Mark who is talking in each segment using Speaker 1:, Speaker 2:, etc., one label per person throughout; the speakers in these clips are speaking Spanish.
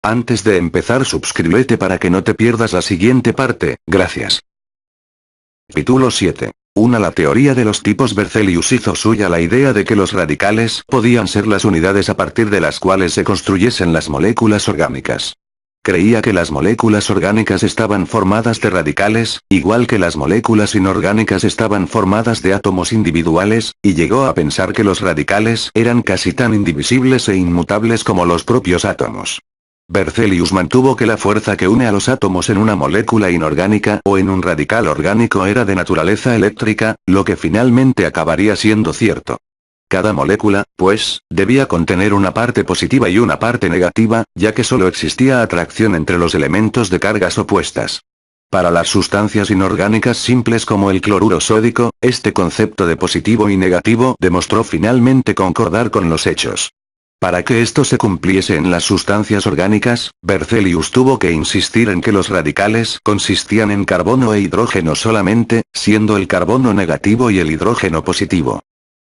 Speaker 1: Antes de empezar, suscríbete para que no te pierdas la siguiente parte, gracias. Capítulo 7. La teoría de los tipos. Berzelius hizo suya la idea de que los radicales podían ser las unidades a partir de las cuales se construyesen las moléculas orgánicas. Creía que las moléculas orgánicas estaban formadas de radicales, igual que las moléculas inorgánicas estaban formadas de átomos individuales, y llegó a pensar que los radicales eran casi tan indivisibles e inmutables como los propios átomos. Berzelius mantuvo que la fuerza que une a los átomos en una molécula inorgánica o en un radical orgánico era de naturaleza eléctrica, lo que finalmente acabaría siendo cierto. Cada molécula, pues, debía contener una parte positiva y una parte negativa, ya que solo existía atracción entre los elementos de cargas opuestas. Para las sustancias inorgánicas simples como el cloruro sódico, este concepto de positivo y negativo demostró finalmente concordar con los hechos. Para que esto se cumpliese en las sustancias orgánicas, Berzelius tuvo que insistir en que los radicales consistían en carbono e hidrógeno solamente, siendo el carbono negativo y el hidrógeno positivo.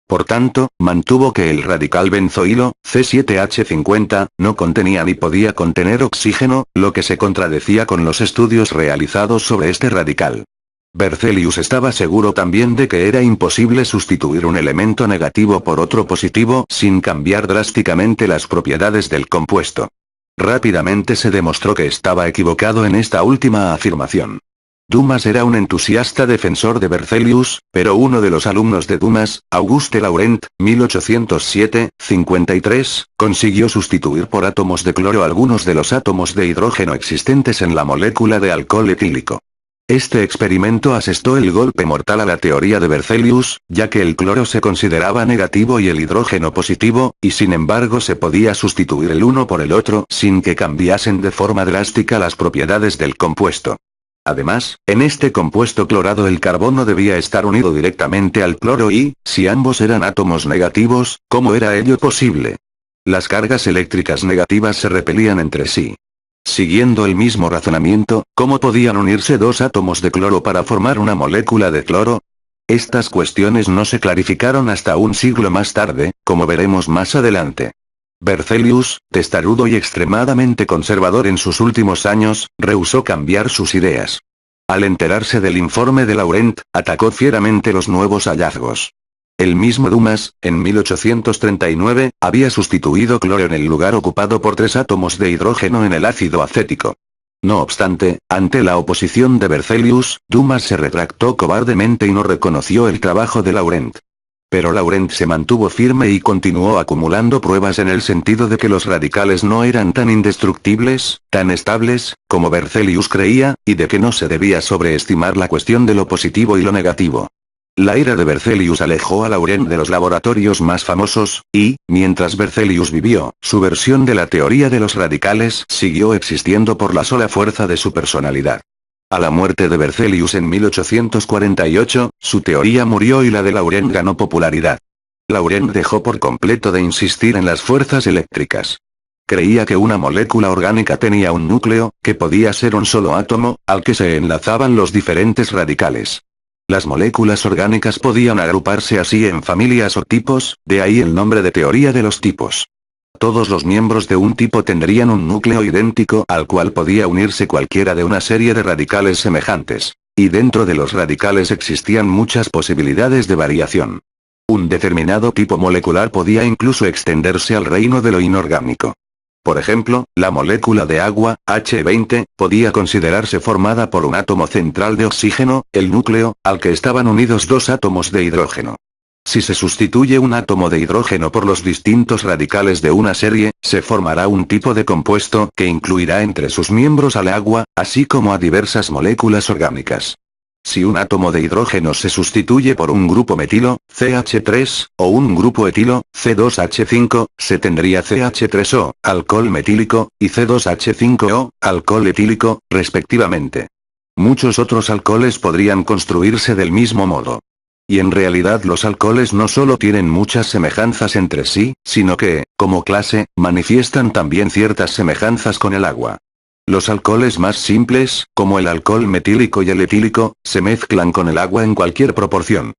Speaker 1: Por tanto, mantuvo que el radical benzoilo, C7H50, no contenía ni podía contener oxígeno, lo que se contradecía con los estudios realizados sobre este radical. Berzelius estaba seguro también de que era imposible sustituir un elemento negativo por otro positivo sin cambiar drásticamente las propiedades del compuesto. Rápidamente se demostró que estaba equivocado en esta última afirmación. Dumas era un entusiasta defensor de Berzelius, pero uno de los alumnos de Dumas, Auguste Laurent, 1807-53, consiguió sustituir por átomos de cloro algunos de los átomos de hidrógeno existentes en la molécula de alcohol etílico. Este experimento asestó el golpe mortal a la teoría de Berzelius, ya que el cloro se consideraba negativo y el hidrógeno positivo, y sin embargo se podía sustituir el uno por el otro sin que cambiasen de forma drástica las propiedades del compuesto. Además, en este compuesto clorado el carbono debía estar unido directamente al cloro y, si ambos eran átomos negativos, ¿cómo era ello posible? Las cargas eléctricas negativas se repelían entre sí. Siguiendo el mismo razonamiento, ¿cómo podían unirse dos átomos de cloro para formar una molécula de cloro? Estas cuestiones no se clarificaron hasta un siglo más tarde, como veremos más adelante. Berzelius, testarudo y extremadamente conservador en sus últimos años, rehusó cambiar sus ideas. Al enterarse del informe de Laurent, atacó fieramente los nuevos hallazgos. El mismo Dumas, en 1839, había sustituido cloro en el lugar ocupado por 3 átomos de hidrógeno en el ácido acético. No obstante, ante la oposición de Berzelius, Dumas se retractó cobardemente y no reconoció el trabajo de Laurent. Pero Laurent se mantuvo firme y continuó acumulando pruebas en el sentido de que los radicales no eran tan indestructibles, tan estables, como Berzelius creía, y de que no se debía sobreestimar la cuestión de lo positivo y lo negativo. La ira de Berzelius alejó a Laurent de los laboratorios más famosos, y, mientras Berzelius vivió, su versión de la teoría de los radicales siguió existiendo por la sola fuerza de su personalidad. A la muerte de Berzelius en 1848, su teoría murió y la de Laurent ganó popularidad. Laurent dejó por completo de insistir en las fuerzas eléctricas. Creía que una molécula orgánica tenía un núcleo, que podía ser un solo átomo, al que se enlazaban los diferentes radicales. Las moléculas orgánicas podían agruparse así en familias o tipos, de ahí el nombre de teoría de los tipos. Todos los miembros de un tipo tendrían un núcleo idéntico al cual podía unirse cualquiera de una serie de radicales semejantes. Y dentro de los radicales existían muchas posibilidades de variación. Un determinado tipo molecular podía incluso extenderse al reino de lo inorgánico. Por ejemplo, la molécula de agua, H20, podía considerarse formada por un átomo central de oxígeno, el núcleo, al que estaban unidos 2 átomos de hidrógeno. Si se sustituye un átomo de hidrógeno por los distintos radicales de una serie, se formará un tipo de compuesto que incluirá entre sus miembros al agua, así como a diversas moléculas orgánicas. Si un átomo de hidrógeno se sustituye por un grupo metilo, CH3, o un grupo etilo, C2H5, se tendría CH3O, alcohol metílico, y C2H5O, alcohol etílico, respectivamente. Muchos otros alcoholes podrían construirse del mismo modo. Y en realidad los alcoholes no solo tienen muchas semejanzas entre sí, sino que, como clase, manifiestan también ciertas semejanzas con el agua. Los alcoholes más simples, como el alcohol metílico y el etílico, se mezclan con el agua en cualquier proporción.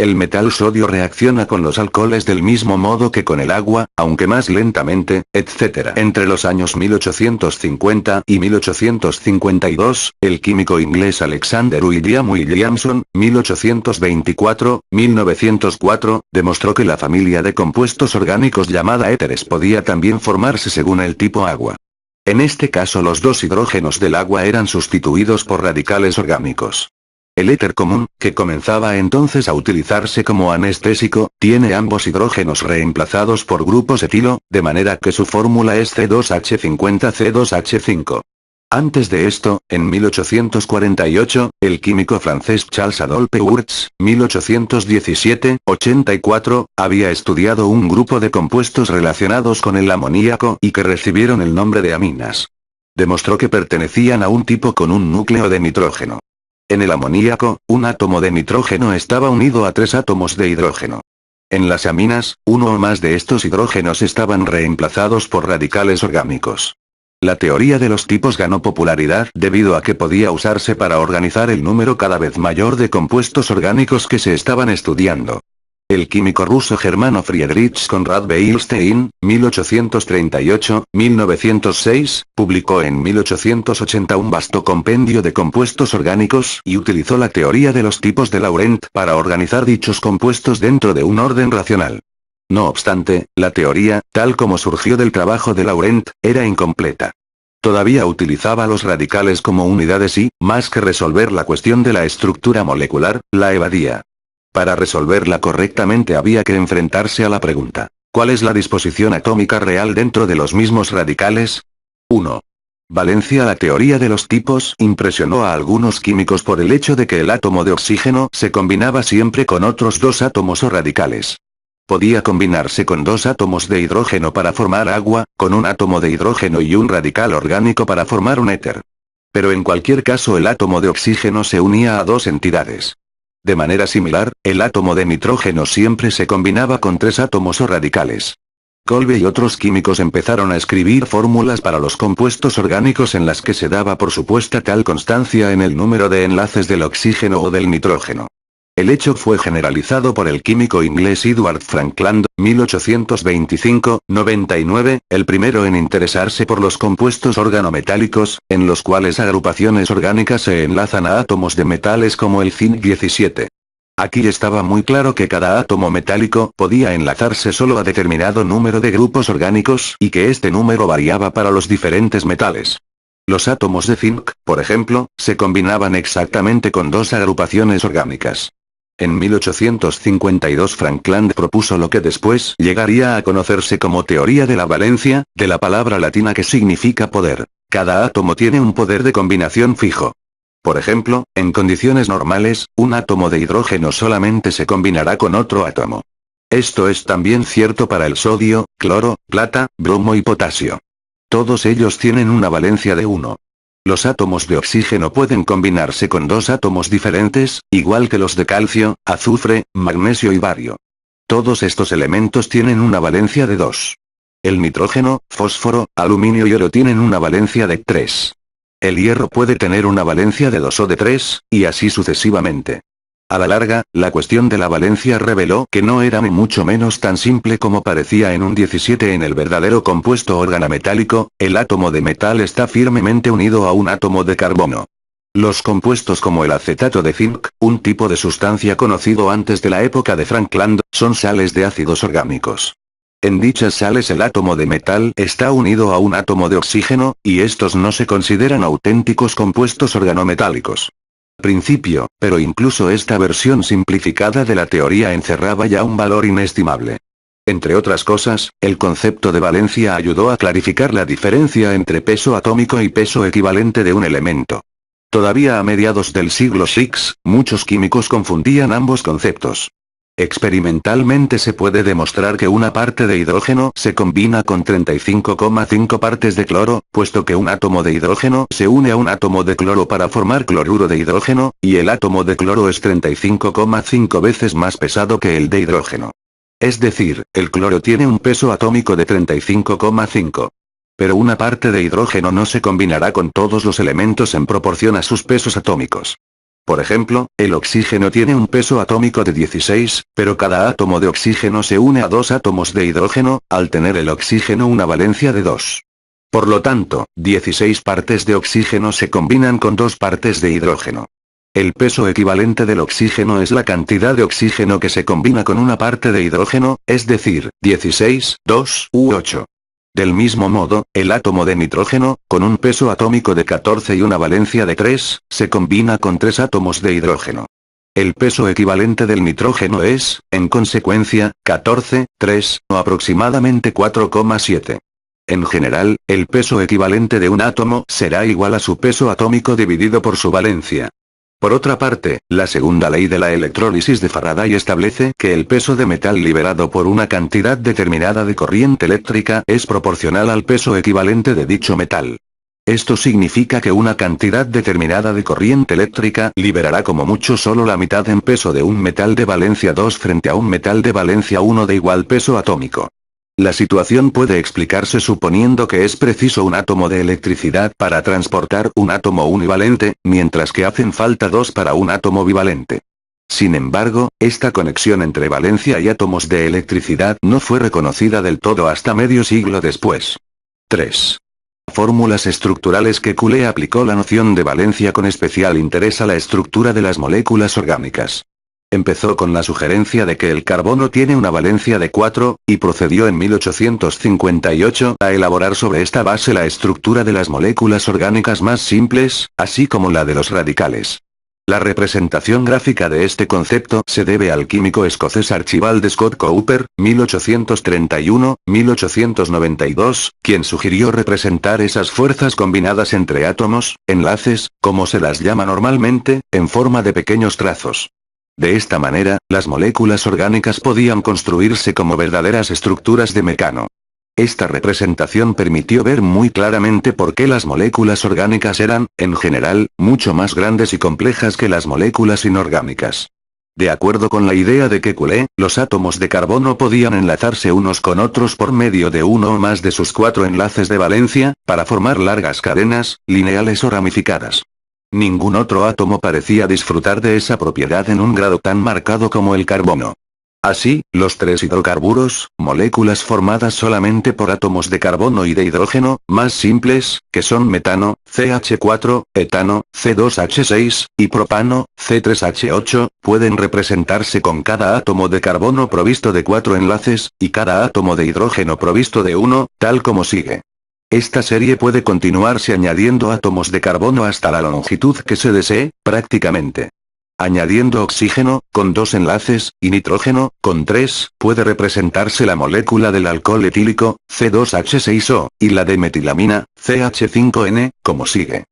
Speaker 1: El metal sodio reacciona con los alcoholes del mismo modo que con el agua, aunque más lentamente, etc. Entre los años 1850 y 1852, el químico inglés Alexander William Williamson, 1824-1904, demostró que la familia de compuestos orgánicos llamada éteres podía también formarse según el tipo agua. En este caso los dos hidrógenos del agua eran sustituidos por radicales orgánicos. El éter común, que comenzaba entonces a utilizarse como anestésico, tiene ambos hidrógenos reemplazados por grupos etilo, de manera que su fórmula es C2H50C2H5. Antes de esto, en 1848, el químico francés Charles Adolphe Wurtz, 1817-84, había estudiado un grupo de compuestos relacionados con el amoníaco y que recibieron el nombre de aminas. Demostró que pertenecían a un tipo con un núcleo de nitrógeno. En el amoníaco, un átomo de nitrógeno estaba unido a 3 átomos de hidrógeno. En las aminas, uno o más de estos hidrógenos estaban reemplazados por radicales orgánicos. La teoría de los tipos ganó popularidad debido a que podía usarse para organizar el número cada vez mayor de compuestos orgánicos que se estaban estudiando. El químico ruso germano Friedrich Conrad Beilstein, 1838-1906, publicó en 1880 un vasto compendio de compuestos orgánicos y utilizó la teoría de los tipos de Laurent para organizar dichos compuestos dentro de un orden racional. No obstante, la teoría, tal como surgió del trabajo de Laurent, era incompleta. Todavía utilizaba los radicales como unidades y, más que resolver la cuestión de la estructura molecular, la evadía. Para resolverla correctamente había que enfrentarse a la pregunta: ¿cuál es la disposición atómica real dentro de los mismos radicales? 1. Valencia. La teoría de los tipos impresionó a algunos químicos por el hecho de que el átomo de oxígeno se combinaba siempre con otros dos átomos o radicales. Podía combinarse con dos átomos de hidrógeno para formar agua, con un átomo de hidrógeno y un radical orgánico para formar un éter. Pero en cualquier caso el átomo de oxígeno se unía a dos entidades. De manera similar, el átomo de nitrógeno siempre se combinaba con 3 átomos o radicales. Kolbe y otros químicos empezaron a escribir fórmulas para los compuestos orgánicos en las que se daba por supuesta tal constancia en el número de enlaces del oxígeno o del nitrógeno. El hecho fue generalizado por el químico inglés Edward Frankland, 1825-99, el primero en interesarse por los compuestos organometálicos, en los cuales agrupaciones orgánicas se enlazan a átomos de metales como el zinc 17. Aquí estaba muy claro que cada átomo metálico podía enlazarse solo a determinado número de grupos orgánicos y que este número variaba para los diferentes metales. Los átomos de zinc, por ejemplo, se combinaban exactamente con 2 agrupaciones orgánicas. En 1852 Frankland propuso lo que después llegaría a conocerse como teoría de la valencia, de la palabra latina que significa poder. Cada átomo tiene un poder de combinación fijo. Por ejemplo, en condiciones normales, un átomo de hidrógeno solamente se combinará con otro átomo. Esto es también cierto para el sodio, cloro, plata, bromo y potasio. Todos ellos tienen una valencia de 1. Los átomos de oxígeno pueden combinarse con 2 átomos diferentes, igual que los de calcio, azufre, magnesio y bario. Todos estos elementos tienen una valencia de 2. El nitrógeno, fósforo, aluminio y oro tienen una valencia de 3. El hierro puede tener una valencia de 2 o de 3, y así sucesivamente. A la larga, la cuestión de la valencia reveló que no era ni mucho menos tan simple como parecía en un 17. En el verdadero compuesto organometálico, el átomo de metal está firmemente unido a un átomo de carbono. Los compuestos como el acetato de zinc, un tipo de sustancia conocido antes de la época de Frankland, son sales de ácidos orgánicos. En dichas sales el átomo de metal está unido a un átomo de oxígeno, y estos no se consideran auténticos compuestos organometálicos. Principio, pero incluso esta versión simplificada de la teoría encerraba ya un valor inestimable. Entre otras cosas, el concepto de valencia ayudó a clarificar la diferencia entre peso atómico y peso equivalente de un elemento. Todavía a mediados del siglo VI, muchos químicos confundían ambos conceptos. Experimentalmente se puede demostrar que una parte de hidrógeno se combina con 35,5 partes de cloro, puesto que un átomo de hidrógeno se une a un átomo de cloro para formar cloruro de hidrógeno, y el átomo de cloro es 35,5 veces más pesado que el de hidrógeno. Es decir, el cloro tiene un peso atómico de 35,5. Pero una parte de hidrógeno no se combinará con todos los elementos en proporción a sus pesos atómicos. Por ejemplo, el oxígeno tiene un peso atómico de 16, pero cada átomo de oxígeno se une a dos átomos de hidrógeno, al tener el oxígeno una valencia de 2. Por lo tanto, 16 partes de oxígeno se combinan con 2 partes de hidrógeno. El peso equivalente del oxígeno es la cantidad de oxígeno que se combina con una parte de hidrógeno, es decir, 16, 2 u 8. Del mismo modo, el átomo de nitrógeno, con un peso atómico de 14 y una valencia de 3, se combina con 3 átomos de hidrógeno. El peso equivalente del nitrógeno es, en consecuencia, 14, 3, o aproximadamente 4,7. En general, el peso equivalente de un átomo será igual a su peso atómico dividido por su valencia. Por otra parte, la segunda ley de la electrólisis de Faraday establece que el peso de metal liberado por una cantidad determinada de corriente eléctrica es proporcional al peso equivalente de dicho metal. Esto significa que una cantidad determinada de corriente eléctrica liberará como mucho solo la mitad en peso de un metal de valencia 2 frente a un metal de valencia 1 de igual peso atómico. La situación puede explicarse suponiendo que es preciso un átomo de electricidad para transportar un átomo univalente, mientras que hacen falta 2 para un átomo bivalente. Sin embargo, esta conexión entre valencia y átomos de electricidad no fue reconocida del todo hasta medio siglo después. 3. Fórmulas estructurales que Coulomb aplicó la noción de valencia con especial interés a la estructura de las moléculas orgánicas. Empezó con la sugerencia de que el carbono tiene una valencia de 4, y procedió en 1858 a elaborar sobre esta base la estructura de las moléculas orgánicas más simples, así como la de los radicales. La representación gráfica de este concepto se debe al químico escocés Archibald Scott Cooper, 1831-1892, quien sugirió representar esas fuerzas combinadas entre átomos, enlaces, como se las llama normalmente, en forma de pequeños trazos. De esta manera, las moléculas orgánicas podían construirse como verdaderas estructuras de mecano. Esta representación permitió ver muy claramente por qué las moléculas orgánicas eran, en general, mucho más grandes y complejas que las moléculas inorgánicas. De acuerdo con la idea de que Coulomb, los átomos de carbono podían enlazarse unos con otros por medio de uno o más de sus 4 enlaces de valencia, para formar largas cadenas, lineales o ramificadas. Ningún otro átomo parecía disfrutar de esa propiedad en un grado tan marcado como el carbono. Así, los 3 hidrocarburos, moléculas formadas solamente por átomos de carbono y de hidrógeno, más simples, que son metano, CH4, etano, C2H6, y propano, C3H8, pueden representarse con cada átomo de carbono provisto de 4 enlaces, y cada átomo de hidrógeno provisto de 1, tal como sigue. Esta serie puede continuarse añadiendo átomos de carbono hasta la longitud que se desee, prácticamente. Añadiendo oxígeno, con 2 enlaces, y nitrógeno, con 3, puede representarse la molécula del alcohol etílico, C2H6O, y la de metilamina, CH5N, como sigue.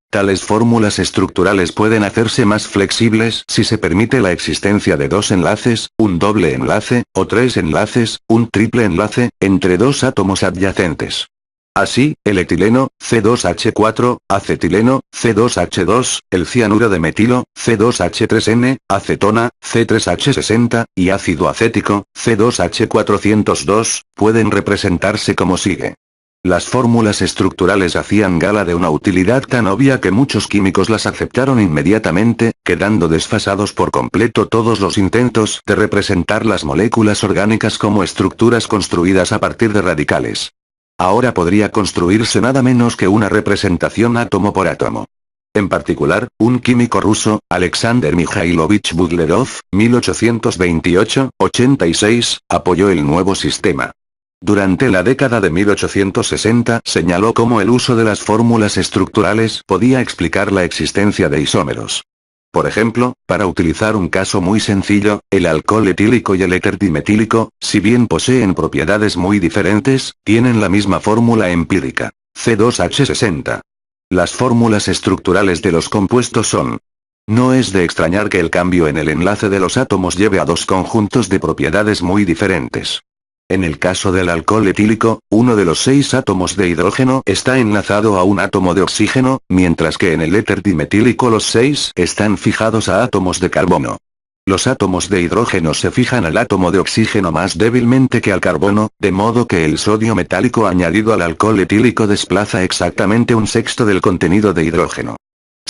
Speaker 1: Tales fórmulas estructurales pueden hacerse más flexibles si se permite la existencia de 2 enlaces, un doble enlace, o 3 enlaces, un triple enlace, entre 2 átomos adyacentes. Así, el etileno, C2H4, acetileno, C2H2, el cianuro de metilo, C2H3N, acetona, C3H60, y ácido acético, C2H402, pueden representarse como sigue. Las fórmulas estructurales hacían gala de una utilidad tan obvia que muchos químicos las aceptaron inmediatamente, quedando desfasados por completo todos los intentos de representar las moléculas orgánicas como estructuras construidas a partir de radicales. Ahora podría construirse nada menos que una representación átomo por átomo. En particular, un químico ruso, Alexander Mikhailovich Buklerov, 1828-86, apoyó el nuevo sistema. Durante la década de 1860 señaló cómo el uso de las fórmulas estructurales podía explicar la existencia de isómeros. Por ejemplo, para utilizar un caso muy sencillo, el alcohol etílico y el éter dimetílico, si bien poseen propiedades muy diferentes, tienen la misma fórmula empírica, C2H60. Las fórmulas estructurales de los compuestos son. No es de extrañar que el cambio en el enlace de los átomos lleve a 2 conjuntos de propiedades muy diferentes. En el caso del alcohol etílico, uno de los 6 átomos de hidrógeno está enlazado a un átomo de oxígeno, mientras que en el éter dimetílico los 6 están fijados a átomos de carbono. Los átomos de hidrógeno se fijan al átomo de oxígeno más débilmente que al carbono, de modo que el sodio metálico añadido al alcohol etílico desplaza exactamente 1/6 del contenido de hidrógeno.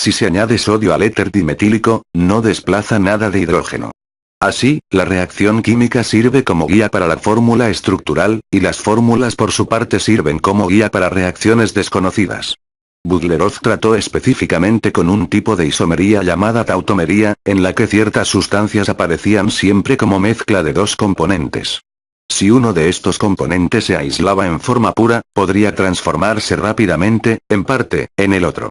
Speaker 1: Si se añade sodio al éter dimetílico, no desplaza nada de hidrógeno. Así, la reacción química sirve como guía para la fórmula estructural, y las fórmulas por su parte sirven como guía para reacciones desconocidas. Butlerov trató específicamente con un tipo de isomería llamada tautomería, en la que ciertas sustancias aparecían siempre como mezcla de dos componentes. Si uno de estos componentes se aislaba en forma pura, podría transformarse rápidamente, en parte, en el otro.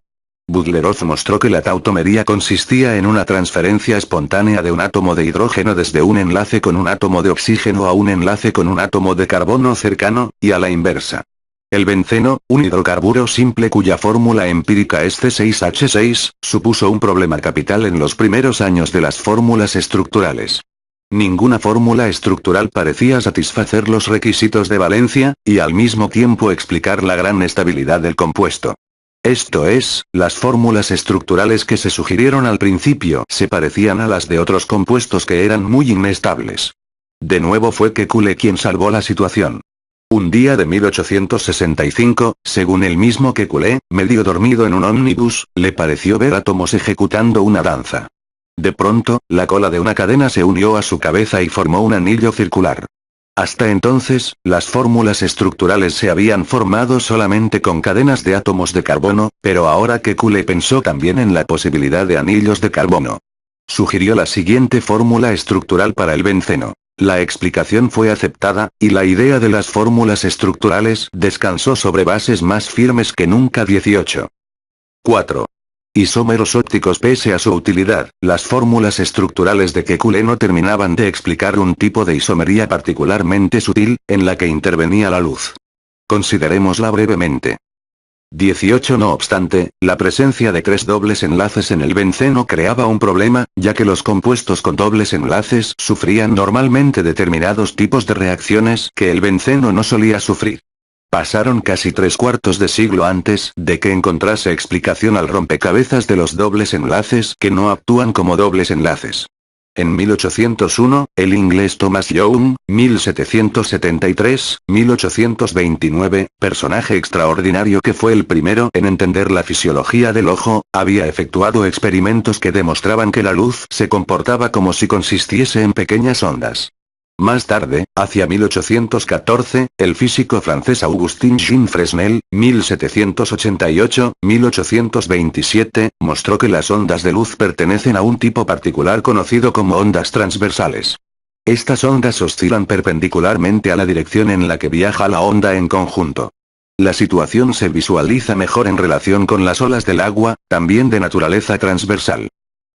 Speaker 1: Butlerov mostró que la tautomería consistía en una transferencia espontánea de un átomo de hidrógeno desde un enlace con un átomo de oxígeno a un enlace con un átomo de carbono cercano, y a la inversa. El benceno, un hidrocarburo simple cuya fórmula empírica es C6H6, supuso un problema capital en los primeros años de las fórmulas estructurales. Ninguna fórmula estructural parecía satisfacer los requisitos de valencia, y al mismo tiempo explicar la gran estabilidad del compuesto. Esto es, las fórmulas estructurales que se sugirieron al principio se parecían a las de otros compuestos que eran muy inestables. De nuevo fue Kekulé quien salvó la situación. Un día de 1865, según el mismo Kekulé, medio dormido en un ómnibus, le pareció ver átomos ejecutando una danza. De pronto, la cola de una cadena se unió a su cabeza y formó un anillo circular. Hasta entonces, las fórmulas estructurales se habían formado solamente con cadenas de átomos de carbono, pero ahora Kekulé pensó también en la posibilidad de anillos de carbono. Sugirió la siguiente fórmula estructural para el benceno. La explicación fue aceptada, y la idea de las fórmulas estructurales descansó sobre bases más firmes que nunca. 18. 4. Isómeros ópticos. Pese a su utilidad, las fórmulas estructurales de Kekulé no terminaban de explicar un tipo de isomería particularmente sutil, en la que intervenía la luz. Considerémosla brevemente. 18. No obstante, la presencia de 3 dobles enlaces en el benceno creaba un problema, ya que los compuestos con dobles enlaces sufrían normalmente determinados tipos de reacciones que el benceno no solía sufrir. Pasaron casi 3/4 de siglo antes de que encontrase explicación al rompecabezas de los dobles enlaces que no actúan como dobles enlaces. En 1801, el inglés Thomas Young, 1773-1829, personaje extraordinario que fue el primero en entender la fisiología del ojo, había efectuado experimentos que demostraban que la luz se comportaba como si consistiese en pequeñas ondas. Más tarde, hacia 1814, el físico francés Augustin-Jean Fresnel, 1788-1827, mostró que las ondas de luz pertenecen a un tipo particular conocido como ondas transversales. Estas ondas oscilan perpendicularmente a la dirección en la que viaja la onda en conjunto. La situación se visualiza mejor en relación con las olas del agua, también de naturaleza transversal.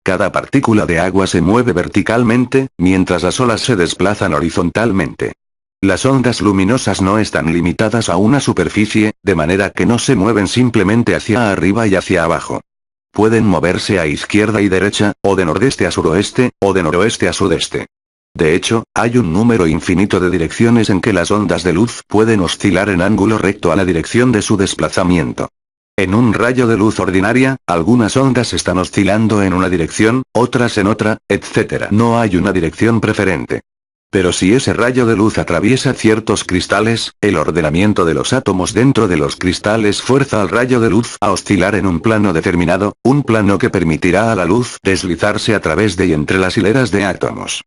Speaker 1: Cada partícula de agua se mueve verticalmente, mientras las olas se desplazan horizontalmente. Las ondas luminosas no están limitadas a una superficie, de manera que no se mueven simplemente hacia arriba y hacia abajo. Pueden moverse a izquierda y derecha, o de nordeste a suroeste, o de noroeste a sudeste. De hecho, hay un número infinito de direcciones en que las ondas de luz pueden oscilar en ángulo recto a la dirección de su desplazamiento. En un rayo de luz ordinaria, algunas ondas están oscilando en una dirección, otras en otra, etc. No hay una dirección preferente. Pero si ese rayo de luz atraviesa ciertos cristales, el ordenamiento de los átomos dentro de los cristales fuerza al rayo de luz a oscilar en un plano determinado, un plano que permitirá a la luz deslizarse a través de y entre las hileras de átomos.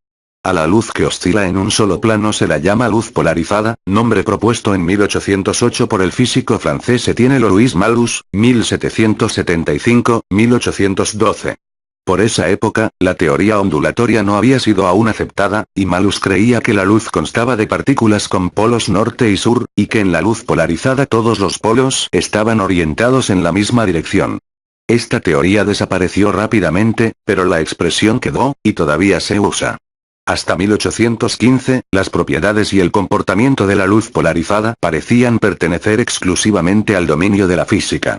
Speaker 1: A la luz que oscila en un solo plano se la llama luz polarizada, nombre propuesto en 1808 por el físico francés Etienne Louis Malus, 1775-1812. Por esa época, la teoría ondulatoria no había sido aún aceptada, y Malus creía que la luz constaba de partículas con polos norte y sur, y que en la luz polarizada todos los polos estaban orientados en la misma dirección. Esta teoría desapareció rápidamente, pero la expresión quedó, y todavía se usa. Hasta 1815, las propiedades y el comportamiento de la luz polarizada parecían pertenecer exclusivamente al dominio de la física.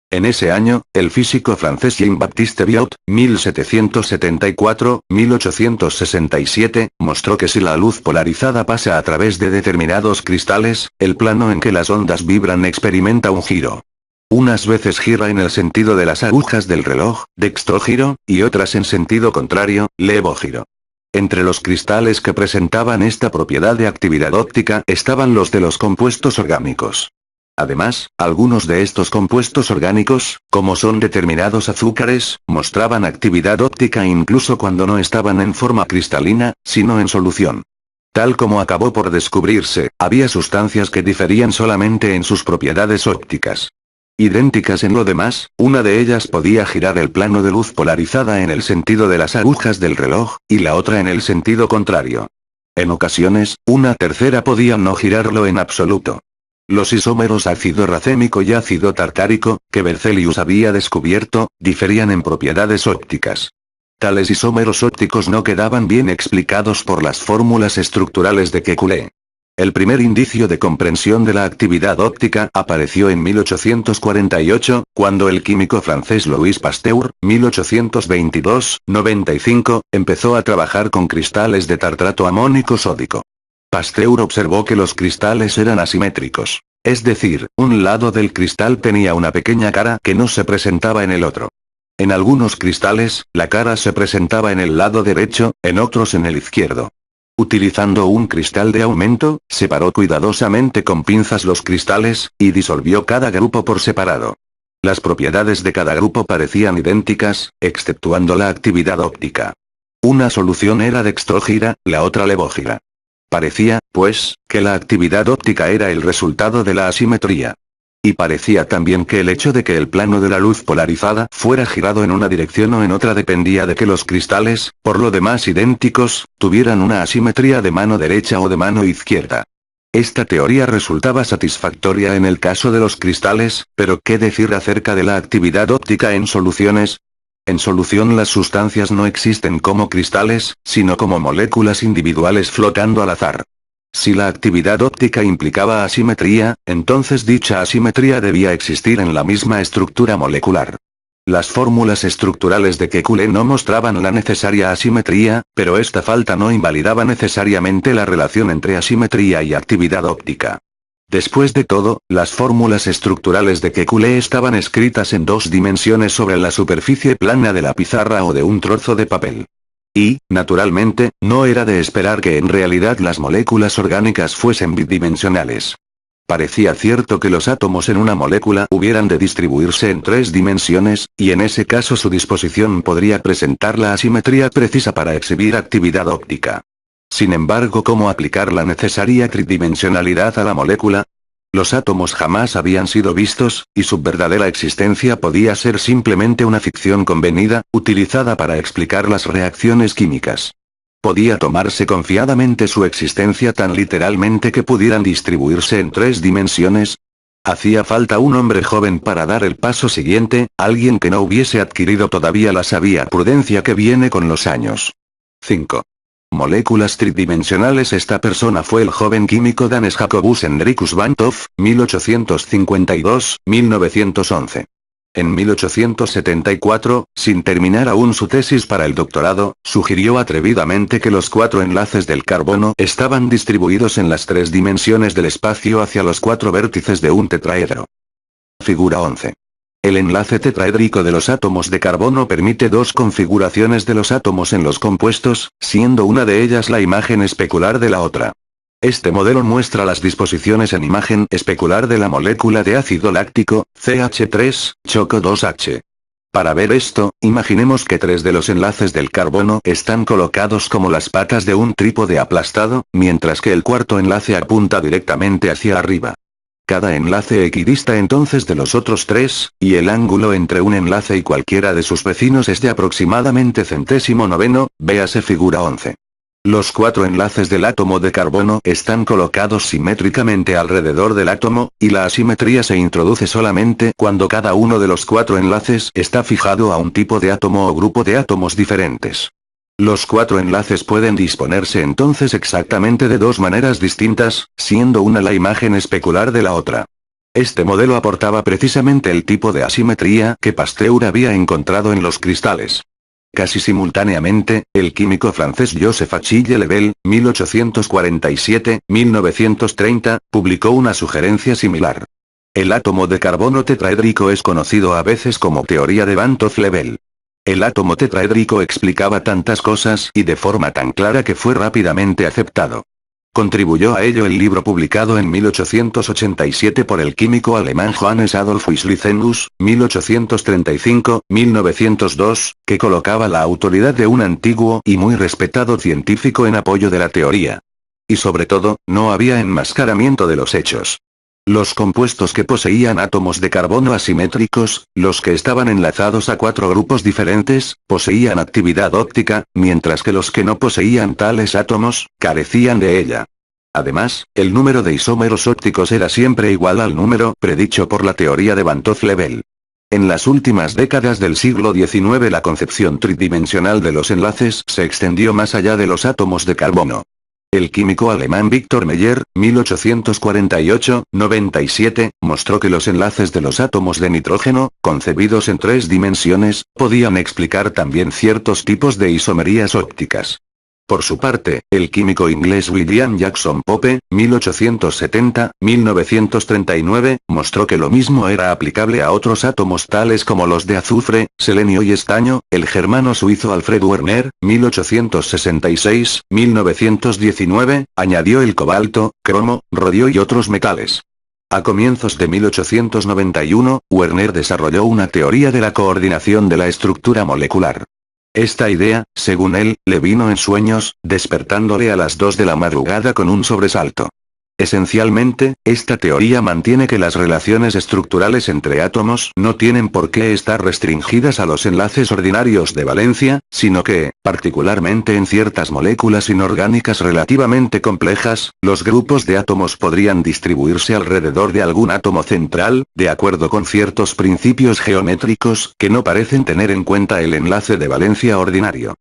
Speaker 1: En ese año, el físico francés Jean-Baptiste Biot, 1774-1867, mostró que si la luz polarizada pasa a través de determinados cristales, el plano en que las ondas vibran experimenta un giro. Unas veces gira en el sentido de las agujas del reloj, dextrógiro, y otras en sentido contrario, levógiro. Entre los cristales que presentaban esta propiedad de actividad óptica estaban los de los compuestos orgánicos. Además, algunos de estos compuestos orgánicos, como son determinados azúcares, mostraban actividad óptica incluso cuando no estaban en forma cristalina, sino en solución. Tal como acabó por descubrirse, había sustancias que diferían solamente en sus propiedades ópticas. Idénticas en lo demás, una de ellas podía girar el plano de luz polarizada en el sentido de las agujas del reloj, y la otra en el sentido contrario. En ocasiones, una tercera podía no girarlo en absoluto. Los isómeros ácido racémico y ácido tartárico, que Berzelius había descubierto, diferían en propiedades ópticas. Tales isómeros ópticos no quedaban bien explicados por las fórmulas estructurales de Kekulé. El primer indicio de comprensión de la actividad óptica apareció en 1848, cuando el químico francés Louis Pasteur, 1822-95, empezó a trabajar con cristales de tartrato amónico sódico. Pasteur observó que los cristales eran asimétricos. Es decir, un lado del cristal tenía una pequeña cara que no se presentaba en el otro. En algunos cristales, la cara se presentaba en el lado derecho, en otros en el izquierdo. Utilizando un cristal de aumento, separó cuidadosamente con pinzas los cristales, y disolvió cada grupo por separado. Las propiedades de cada grupo parecían idénticas, exceptuando la actividad óptica. Una solución era dextrógira, la otra levógira. Parecía, pues, que la actividad óptica era el resultado de la asimetría. Y parecía también que el hecho de que el plano de la luz polarizada fuera girado en una dirección o en otra dependía de que los cristales, por lo demás idénticos, tuvieran una asimetría de mano derecha o de mano izquierda. Esta teoría resultaba satisfactoria en el caso de los cristales, pero ¿qué decir acerca de la actividad óptica en soluciones? En solución las sustancias no existen como cristales, sino como moléculas individuales flotando al azar. Si la actividad óptica implicaba asimetría, entonces dicha asimetría debía existir en la misma estructura molecular. Las fórmulas estructurales de Kekulé no mostraban la necesaria asimetría, pero esta falta no invalidaba necesariamente la relación entre asimetría y actividad óptica. Después de todo, las fórmulas estructurales de Kekulé estaban escritas en dos dimensiones sobre la superficie plana de la pizarra o de un trozo de papel. Y, naturalmente, no era de esperar que en realidad las moléculas orgánicas fuesen bidimensionales. Parecía cierto que los átomos en una molécula hubieran de distribuirse en tres dimensiones, y en ese caso su disposición podría presentar la asimetría precisa para exhibir actividad óptica. Sin embargo, ¿cómo aplicar la necesaria tridimensionalidad a la molécula? Los átomos jamás habían sido vistos, y su verdadera existencia podía ser simplemente una ficción convenida, utilizada para explicar las reacciones químicas. ¿Podía tomarse confiadamente su existencia tan literalmente que pudieran distribuirse en tres dimensiones? Hacía falta un hombre joven para dar el paso siguiente, alguien que no hubiese adquirido todavía la sabia prudencia que viene con los años. 5. Moléculas tridimensionales. Esta persona fue el joven químico Danes Jacobus Hendrikus van 1852-1911. En 1874, sin terminar aún su tesis para el doctorado, sugirió atrevidamente que los cuatro enlaces del carbono estaban distribuidos en las tres dimensiones del espacio hacia los cuatro vértices de un tetraedro. Figura 11. El enlace tetraédrico de los átomos de carbono permite dos configuraciones de los átomos en los compuestos, siendo una de ellas la imagen especular de la otra. Este modelo muestra las disposiciones en imagen especular de la molécula de ácido láctico, CH3, choco 2H. Para ver esto, imaginemos que tres de los enlaces del carbono están colocados como las patas de un trípode aplastado, mientras que el cuarto enlace apunta directamente hacia arriba. Cada enlace equidista entonces de los otros tres, y el ángulo entre un enlace y cualquiera de sus vecinos es de aproximadamente centésimo noveno, véase figura 11. Los cuatro enlaces del átomo de carbono están colocados simétricamente alrededor del átomo, y la asimetría se introduce solamente cuando cada uno de los cuatro enlaces está fijado a un tipo de átomo o grupo de átomos diferentes. Los cuatro enlaces pueden disponerse entonces exactamente de dos maneras distintas, siendo una la imagen especular de la otra. Este modelo aportaba precisamente el tipo de asimetría que Pasteur había encontrado en los cristales. Casi simultáneamente, el químico francés Joseph Achille Lebel, 1847-1930, publicó una sugerencia similar. El átomo de carbono tetraédrico es conocido a veces como teoría de Van 't Hoff-Lebel. El átomo tetraédrico explicaba tantas cosas y de forma tan clara que fue rápidamente aceptado. Contribuyó a ello el libro publicado en 1887 por el químico alemán Johannes Adolf Wislicenus, 1835-1902, que colocaba la autoridad de un antiguo y muy respetado científico en apoyo de la teoría. Y sobre todo, no había enmascaramiento de los hechos. Los compuestos que poseían átomos de carbono asimétricos, los que estaban enlazados a 4 grupos diferentes, poseían actividad óptica, mientras que los que no poseían tales átomos, carecían de ella. Además, el número de isómeros ópticos era siempre igual al número predicho por la teoría de Van 't Level. En las últimas décadas del siglo XIX la concepción tridimensional de los enlaces se extendió más allá de los átomos de carbono. El químico alemán Victor Meyer, 1848-97, mostró que los enlaces de los átomos de nitrógeno, concebidos en 3 dimensiones, podían explicar también ciertos tipos de isomerías ópticas. Por su parte, el químico inglés William Jackson Pope, 1870-1939, mostró que lo mismo era aplicable a otros átomos tales como los de azufre, selenio y estaño. El germano suizo Alfred Werner, 1866-1919, añadió el cobalto, cromo, rodio y otros metales. A comienzos de 1891, Werner desarrolló una teoría de la coordinación de la estructura molecular. Esta idea, según él, le vino en sueños, despertándole a las 2 de la madrugada con un sobresalto. Esencialmente, esta teoría mantiene que las relaciones estructurales entre átomos no tienen por qué estar restringidas a los enlaces ordinarios de valencia, sino que, particularmente en ciertas moléculas inorgánicas relativamente complejas, los grupos de átomos podrían distribuirse alrededor de algún átomo central, de acuerdo con ciertos principios geométricos que no parecen tener en cuenta el enlace de valencia ordinario.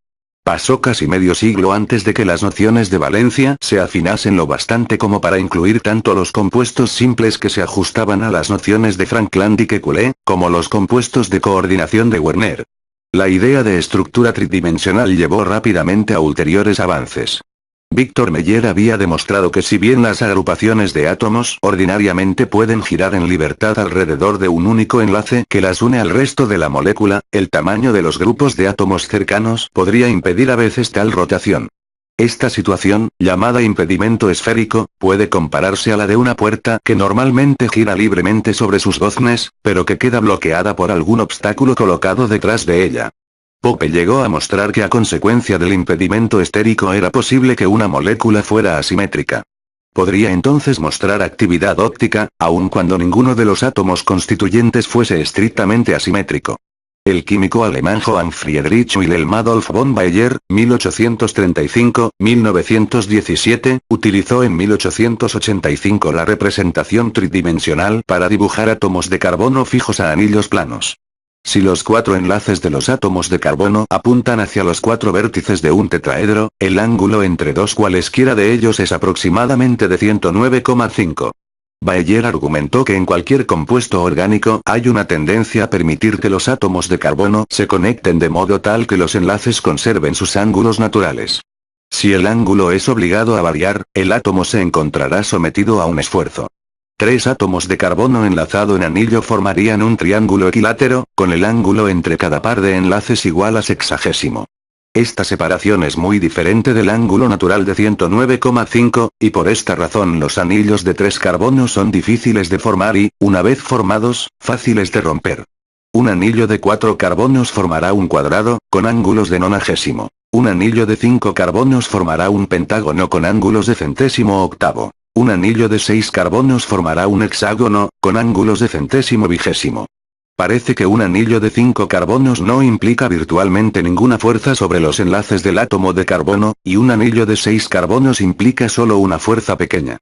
Speaker 1: Pasó casi medio siglo antes de que las nociones de valencia se afinasen lo bastante como para incluir tanto los compuestos simples que se ajustaban a las nociones de Frank y Kekulé, como los compuestos de coordinación de Werner. La idea de estructura tridimensional llevó rápidamente a ulteriores avances. Victor Meyer había demostrado que si bien las agrupaciones de átomos ordinariamente pueden girar en libertad alrededor de un único enlace que las une al resto de la molécula, el tamaño de los grupos de átomos cercanos podría impedir a veces tal rotación. Esta situación, llamada impedimento esférico, puede compararse a la de una puerta que normalmente gira libremente sobre sus goznes, pero que queda bloqueada por algún obstáculo colocado detrás de ella. Pope llegó a mostrar que a consecuencia del impedimento estérico era posible que una molécula fuera asimétrica. Podría entonces mostrar actividad óptica, aun cuando ninguno de los átomos constituyentes fuese estrictamente asimétrico. El químico alemán Johann Friedrich Wilhelm Adolf von Baeyer, 1835-1917, utilizó en 1885 la representación tridimensional para dibujar átomos de carbono fijos a anillos planos. Si los 4 enlaces de los átomos de carbono apuntan hacia los 4 vértices de un tetraedro, el ángulo entre dos cualesquiera de ellos es aproximadamente de 109,5. Baeyer argumentó que en cualquier compuesto orgánico hay una tendencia a permitir que los átomos de carbono se conecten de modo tal que los enlaces conserven sus ángulos naturales. Si el ángulo es obligado a variar, el átomo se encontrará sometido a un esfuerzo. 3 átomos de carbono enlazado en anillo formarían un triángulo equilátero, con el ángulo entre cada par de enlaces igual a sexagésimo. Esta separación es muy diferente del ángulo natural de 109,5, y por esta razón los anillos de 3 carbonos son difíciles de formar y, una vez formados, fáciles de romper. Un anillo de 4 carbonos formará un cuadrado, con ángulos de nonagésimo. Un anillo de 5 carbonos formará un pentágono con ángulos de centésimo octavo. Un anillo de 6 carbonos formará un hexágono, con ángulos de centésimo vigésimo. Parece que un anillo de 5 carbonos no implica virtualmente ninguna fuerza sobre los enlaces del átomo de carbono, y un anillo de 6 carbonos implica solo una fuerza pequeña.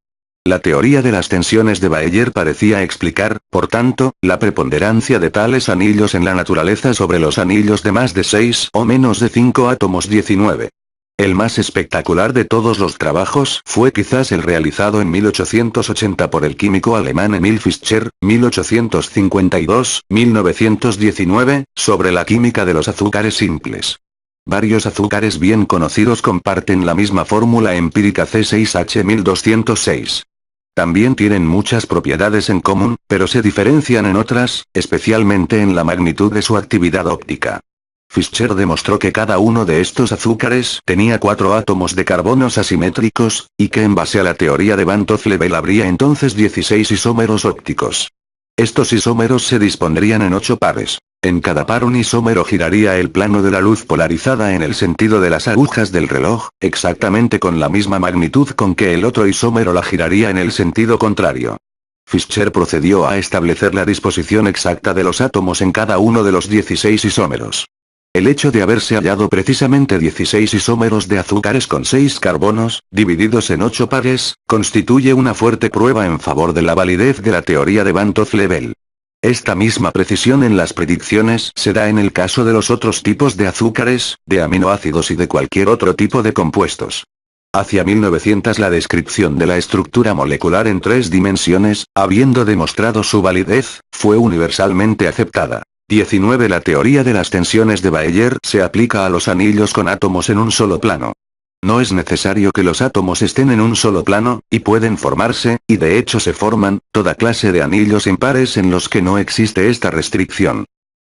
Speaker 1: La teoría de las tensiones de Baeyer parecía explicar, por tanto, la preponderancia de tales anillos en la naturaleza sobre los anillos de más de 6 o menos de 5 átomos 19. El más espectacular de todos los trabajos fue quizás el realizado en 1880 por el químico alemán Emil Fischer, 1852-1919, sobre la química de los azúcares simples. Varios azúcares bien conocidos comparten la misma fórmula empírica C6H1206. También tienen muchas propiedades en común, pero se diferencian en otras, especialmente en la magnitud de su actividad óptica. Fischer demostró que cada uno de estos azúcares tenía 4 átomos de carbonos asimétricos, y que en base a la teoría de Van Toff-Lebel habría entonces 16 isómeros ópticos. Estos isómeros se dispondrían en 8 pares. En cada par un isómero giraría el plano de la luz polarizada en el sentido de las agujas del reloj, exactamente con la misma magnitud con que el otro isómero la giraría en el sentido contrario. Fischer procedió a establecer la disposición exacta de los átomos en cada uno de los 16 isómeros. El hecho de haberse hallado precisamente 16 isómeros de azúcares con 6 carbonos, divididos en 8 pares, constituye una fuerte prueba en favor de la validez de la teoría de Van Toff-Lebel. Esta misma precisión en las predicciones se da en el caso de los otros tipos de azúcares, de aminoácidos y de cualquier otro tipo de compuestos. Hacia 1900 la descripción de la estructura molecular en 3 dimensiones, habiendo demostrado su validez, fue universalmente aceptada. 19. La teoría de las tensiones de Baeyer se aplica a los anillos con átomos en un solo plano. No es necesario que los átomos estén en un solo plano, y pueden formarse, y de hecho se forman, toda clase de anillos impares en los que no existe esta restricción.